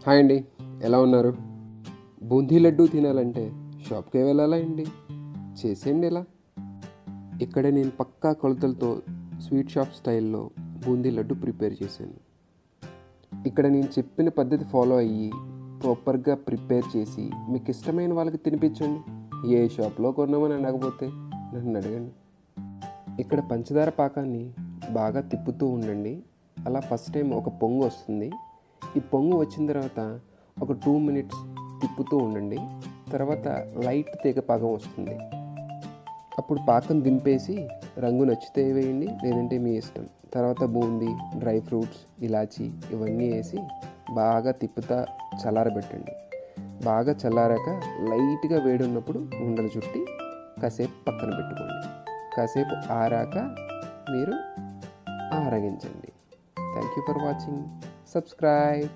Hi అండి, ఎలా ఉన్నారు? బూందీ లడ్డూ తినాలంటే షాప్కే వెళ్ళాలా అండి? చేసేయండి ఇలా. ఇక్కడ నేను పక్కా కొలతలతో స్వీట్ షాప్ స్టైల్లో బూందీ లడ్డు ప్రిపేర్ చేశాను. ఇక్కడ నేను చెప్పిన పద్ధతి ఫాలో అయ్యి ప్రాపర్గా ప్రిపేర్ చేసి మీకు ఇష్టమైన వాళ్ళకి తినిపించండి. ఏ షాప్లో కొన్నామని అడగకపోతే నన్ను అడగండి. ఇక్కడ పంచదార పాకాన్ని బాగా తిప్పుతూ ఉండండి. అలా ఫస్ట్ టైం ఒక పొంగు వస్తుంది. ఈ పొంగు వచ్చిన తర్వాత ఒక 2 minutes తిప్పుతూ ఉండండి. తర్వాత లైట్ తీగ పాకం వస్తుంది. అప్పుడు పాకం దింపేసి రంగు నచ్చితే వేయండి, లేదంటే మీ ఇష్టం. తర్వాత బూందీ, డ్రై ఫ్రూట్స్, ఇలాచీ ఇవన్నీ వేసి బాగా తిప్పుతా చల్లారబెట్టండి. బాగా చల్లారాక లైట్గా వేడి ఉన్నప్పుడు ఉండలు చుట్టి కాసేపు పక్కన పెట్టుకోండి. కాసేపు ఆరాక మీరు ఆరగించండి. Thank you for watching. Subscribe.